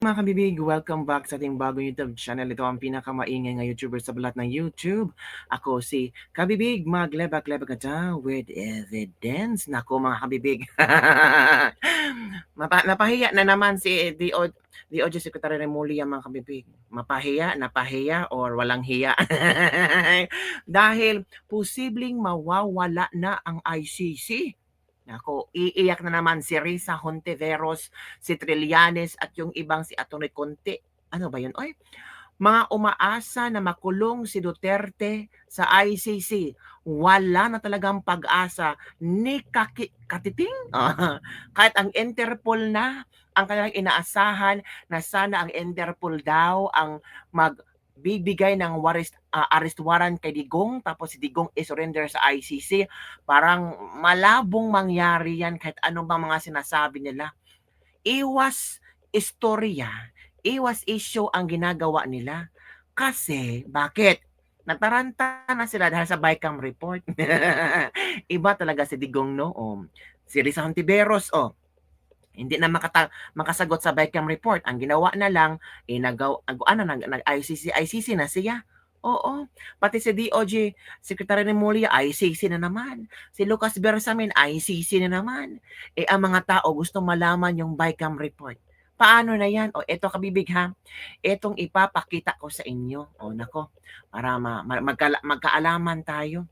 Mga kabibig, welcome back sa ating bagong YouTube channel. Ito ang pinakamaingay nga YouTuber sa balat ng YouTube. Ako si Kabibig, maglebak-lebak ka with evidence. Nako mga kabibig. Napahiya na naman si DOJ Secretary Remulla mga kabibig. Mapahiya, napahiya, or walang hiya. Dahil posibleng mawawala na ang ICC. Nako, iiyak na naman si Risa Hontiveros, si Trillanes at yung ibang si Atty. Conte. Ano ba yun? Oy, mga umaasa na makulong si Duterte sa ICC. Wala na talagang pag-asa ni Katiting. Kahit ang Interpol na, ang kanilang inaasahan na sana ang Interpol daw ang magbibigay ng arrest warrant kay Digong, tapos si Digong i-surrender sa ICC. Parang malabong mangyari yan kahit anong bang mga sinasabi nila. Iwas istorya, iwas issue ang ginagawa nila. Kasi, bakit? Nataranta na sila dahil sa BICAM report. Iba talaga si Digong noon. Si Risa Hontiveros, hindi na makasagot sa BICAM report. Ang ginawa na lang, nag-ICC na siya. Oo. Pati si DOJ, Secretary ni Remulla, ICC na naman. Si Lucas Bersamin, ICC na naman. Ang mga tao gusto malaman yung BICAM report. Paano na yan? Eto kabibig ha. Etong ipapakita ko sa inyo. Nako. Para magkaalaman tayo.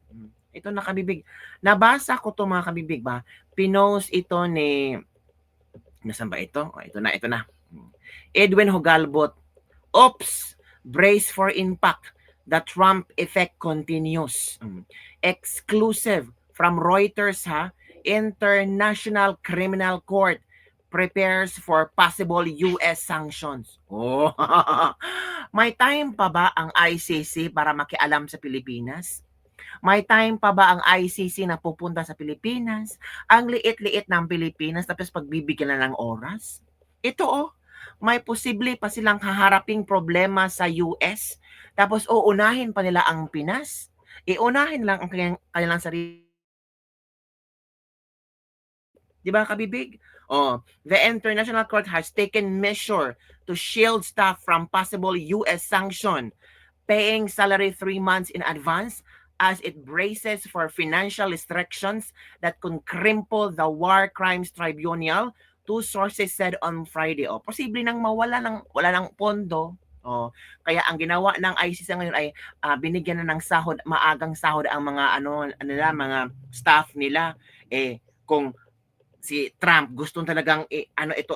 Ito na kabibig. Nabasa ko to mga kabibig ba? Pinost ito ni Nasaan ba ito? Ito na. Edwin Hugalbot. Oops! Brace for impact. The Trump effect continues. Exclusive from Reuters ha. International Criminal Court prepares for possible US sanctions. May time pa ba ang ICC para makialam sa Pilipinas? May time pa ba ang ICC na pupunta sa Pilipinas? Ang liit-liit ng Pilipinas tapos pagbibigyan na ng oras? Ito may posible pa silang haharaping problema sa US tapos uunahin pa nila ang Pinas? Iunahin lang ang kanilang sarili. Di ba kabibig? The International Court has taken measure to shield staff from possible US sanction, paying salary 3 months in advance as it braces for financial restrictions that could cripple the War Crimes Tribunal, two sources said on Friday. Posible nang wala ng pondo. Kaya ang ginawa ng ICC ngayon ay binigyan na ng sahod, maagang sahod ang mga nila, mga staff nila. Kung si Trump gustong talagang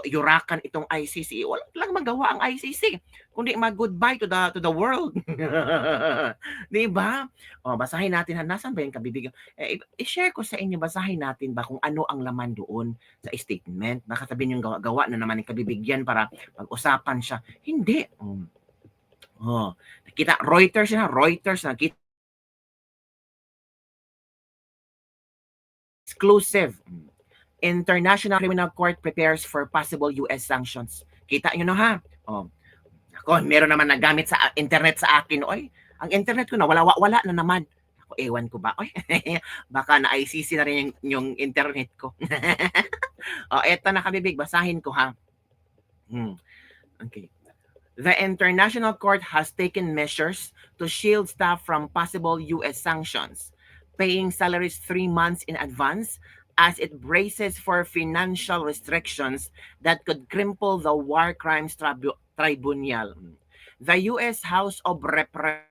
yurakan itong ICC, wala lang magawa ang ICC kundi mag-goodbye to the world. 'Di ba? Basahin natin, nasaan ba yung kabibig? I-share ko sa inyo, basahin natin ba kung ano ang laman doon sa statement. Baka sabihin yung gawa na naman ng kabibigyan para pag-usapan siya. Hindi. Nakita Reuters nakita exclusive. International Criminal Court prepares for possible US sanctions. Kita nyo no ha? Ako, meron naman nagamit sa internet sa akin. Ang internet ko na, wala na naman. Ako, ewan ko ba? Baka na-ICC na rin yung internet ko. Eto na kabibig, basahin ko ha. Okay. The International Court has taken measures to shield staff from possible US sanctions, paying salaries 3 months in advance as it braces for financial restrictions that could cripple the War Crimes Tribunal. The U.S. House of Representatives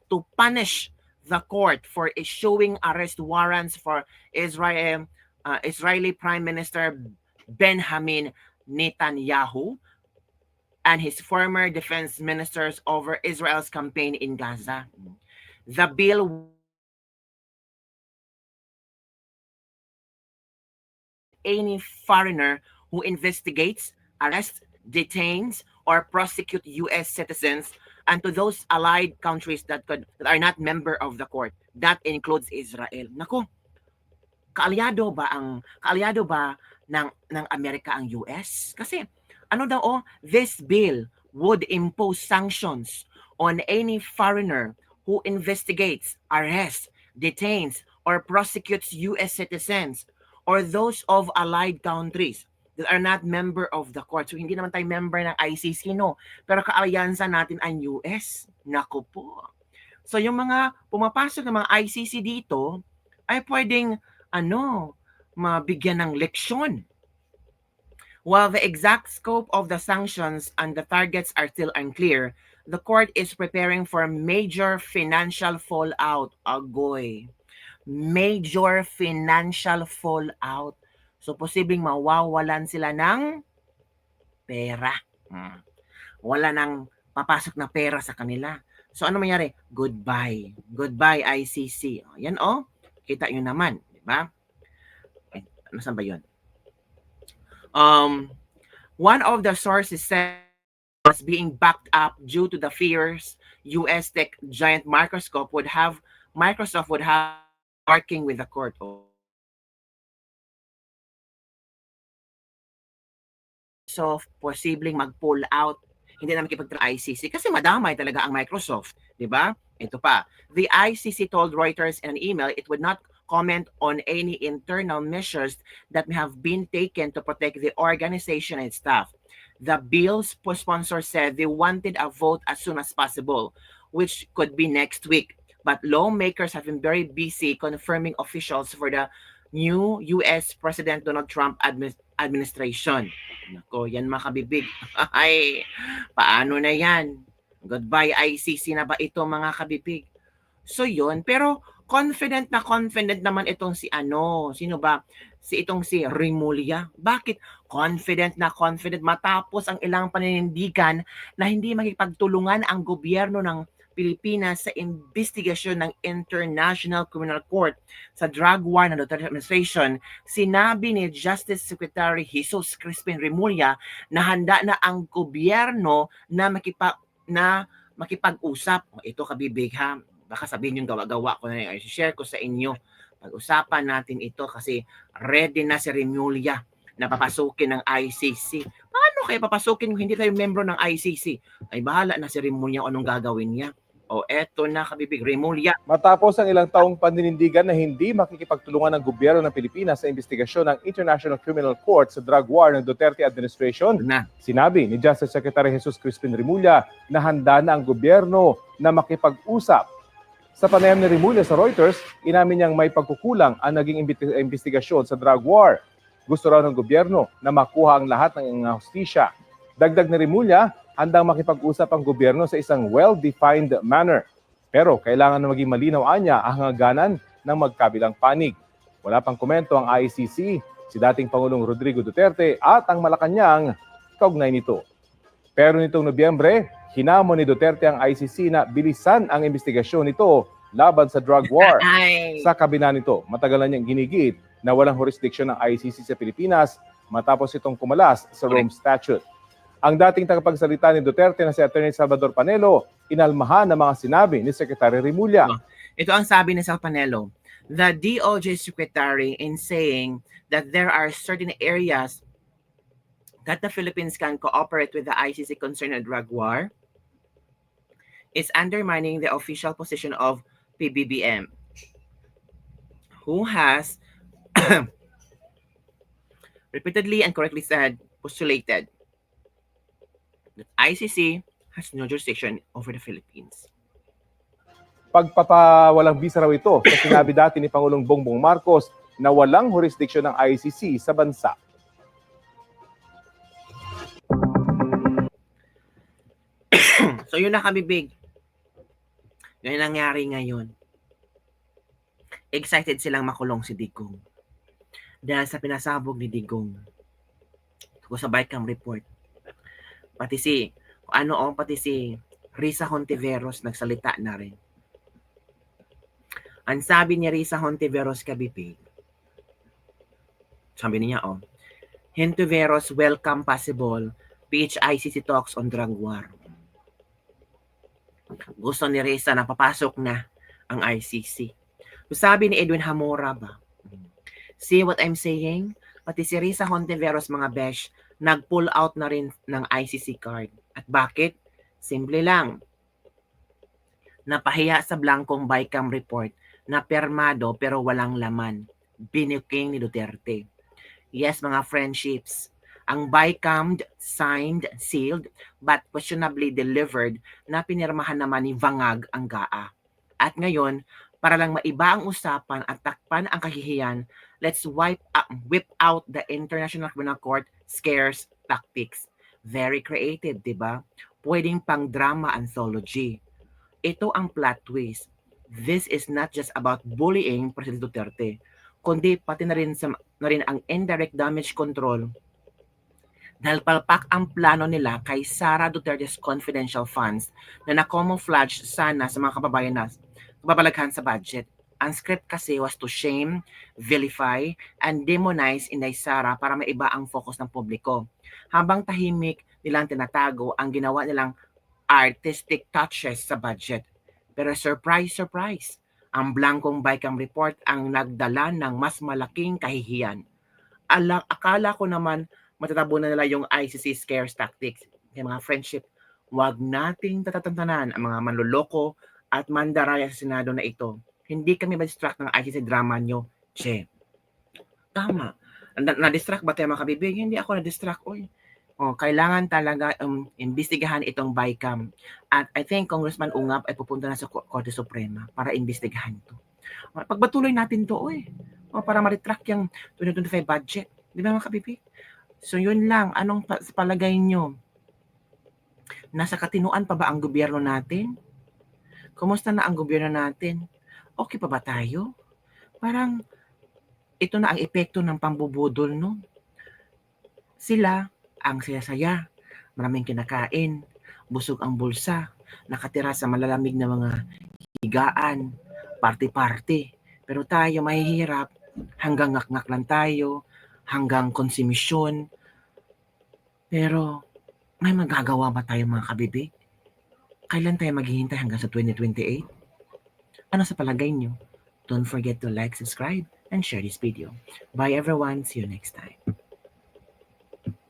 to punish the court for issuing arrest warrants for Israeli Prime Minister Benjamin Netanyahu and his former defense ministers over Israel's campaign in Gaza. The bill any foreigner who investigates, arrests, detains, or prosecute U.S. citizens and to those allied countries that are not member of the court. That includes Israel. Naku, kaalyado ba ng Amerika ang US? Kasi this bill would impose sanctions on any foreigner who investigates, arrests, detains, or prosecutes US citizens or those of allied countries. that are not member of the court. So hindi naman tayo member ng ICC, no? Pero kaalyansa natin ang US. Naku po. So yung mga pumapasok ng mga ICC dito ay pwedeng mabigyan ng leksyon. While the exact scope of the sanctions and the targets are still unclear, the court is preparing for major financial fallout. Agoy. Major financial fallout. So, posibleng mawawalan sila ng pera. Wala nang papasok na pera sa kanila. So, ano mangyari? Goodbye. Goodbye, ICC. Yan, kita nyo naman. Diba? Nasaan ba yun? One of the sources said was being backed up due to the fears US tech giant Microsoft would have working with the court. So, posibleng mag-pull out, hindi na makipag-ICC kasi madamay talaga ang Microsoft, di ba? Ito pa, the ICC told Reuters in an email it would not comment on any internal measures that may have been taken to protect the organization and staff. The bill's sponsor said they wanted a vote as soon as possible, which could be next week. But lawmakers have been very busy confirming officials for the new US President Donald Trump administration. Nako, yan mga kabibig. Ay, paano na yan? Goodbye ICC na ba ito mga kabibig? So yun, pero confident naman itong sino ba? Si Remulla. Bakit? Confident matapos ang ilang paninindigan na hindi makipagtulungan ang gobyerno ng Pilipinas sa investigasyon ng International Criminal Court sa drug war ng Duterte administration. Sinabi ni Justice Secretary Jesus Crispin Remulla na handa na ang gobyerno na makipag-usap. Ito kabibig ha. Baka sabihin yung gawa-gawa ko na i-share ko sa inyo. Pag-usapan natin ito kasi ready na si Remulla na papasukin ng ICC. Paano kaya papasukin kung hindi tayo membro ng ICC? Ay bahala na si Remulla anong gagawin niya. Eto na kabibig, Remulla. Matapos ang ilang taong paninindigan na hindi makikipagtulungan ng gobyerno ng Pilipinas sa investigasyon ng International Criminal Court sa drug war ng Duterte administration, sinabi ni Justice Secretary Jesus Crispin Remulla na handa na ang gobyerno na makipag-usap. Sa panayam ni Remulla sa Reuters, inamin niyang may pagkukulang ang naging investigasyon sa drug war. Gusto raw ng gobyerno na makuha ang lahat ng hustisya. Dagdag ni Remulla, handang makipag-usap ang gobyerno sa isang well-defined manner. Pero kailangan na maging malinaw anya ang hangganan ng magkabilang panig. Wala pang komento ang ICC, si dating Pangulong Rodrigo Duterte at ang Malacanang kaugnay nito. Pero nitong Nobyembre, hinamon ni Duterte ang ICC na bilisan ang investigasyon nito laban sa drug war. Sa kabila nito, matagal na niyang ginigit na walang jurisdiction ng ICC sa Pilipinas matapos itong kumalas sa Rome Statute. Ang dating tagapagsalita ni Duterte na si Attorney Salvador Panelo, inalmahan ng mga sinabi ni Secretary Remulla. Ito ang sabi ni Sal Panelo, the DOJ Secretary in saying that there are certain areas that the Philippines can cooperate with the ICC concerning a drug war is undermining the official position of PBBM, who has repeatedly and correctly postulated that ICC has no jurisdiction over the Philippines. Pagpapawalang bisa raw ito sa sinabi dati ni Pangulong Bongbong Marcos na walang jurisdiction ng ICC sa bansa. So yun na kabibig. Yun ang nangyari ngayon. Excited silang makulong si Digong. Dahil sa pinasabog ni Digong. Kung sa Bicam report. Pati si Risa Hontiveros nagsalita na rin. Ang sabi ni Risa Hontiveros kabibig. Sabi niya Hontiveros welcome possible PHICC talks on drug war. Gusto ni Risa na papasok na ang ICC. Sabi ni Edwin Hamora ba? See what I'm saying? Pati si Risa Hontiveros mga besh, nag-pull out na rin ng ICC card. At bakit? Simple lang. Napahiya sa blankong Bicam report na permado pero walang laman. Binuking ni Duterte. Yes, mga friendships. Ang BICAM signed, sealed, but questionably delivered na pinirmahan naman ni Vangag ang GAA. At ngayon, para lang maiba ang usapan at takpan ang kahihiyan, let's whip out the International Criminal Court scarce tactics. Very creative, di ba? Pwedeng pang drama anthology. Ito ang plot twist. This is not just about bullying President Duterte, kundi pati na rin ang indirect damage control dahil palpak ang plano nila kay Sara Duterte's confidential funds na na-camouflage sana sa mga kababayan na kababalaghan sa budget. Ang script kasi was to shame, vilify, and demonize Inday Sara para maiba ang focus ng publiko. Habang tahimik nilang tinatago ang ginawa nilang artistic touches sa budget. Pero surprise, surprise, ang blankong BICAM report ang nagdala ng mas malaking kahihiyan. Akala ko naman matatabunan nila yung ICC scarce tactics. Kaya mga friendship, wag nating tatatantanan ang mga manloloko at mandaraya sa Senado na ito. Hindi kami ma-distract ng ICC drama nyo, che. Tama. Na-distract ba tayo mga kabibig? Hindi ako na-distract. Kailangan talaga imbestigahan itong BICAM. At I think Congressman Ungap ay pupunta na sa Korte Suprema para imbestigahan ito. Pagpatuloy natin to, para ma-retract yung 2025 budget. Di ba mga kabibig? So yun lang, anong palagay nyo? Nasa katinuan pa ba ang gobyerno natin? Kumusta na ang gobyerno natin? Okay pa ba tayo? Parang ito na ang epekto ng pambubudol, no? Sila ang saya-saya, maraming kinakain, busog ang bulsa, nakatira sa malalamig na mga higaan, party-party. Pero tayo mahihirap, hanggang ngak-ngak lang tayo, hanggang konsumisyon. Pero may magagawa ba tayo mga kabibig? Kailan tayo maghihintay hanggang sa 2028? Ano sa palagay nyo? Don't forget to like, subscribe, and share this video. Bye everyone. See you next time.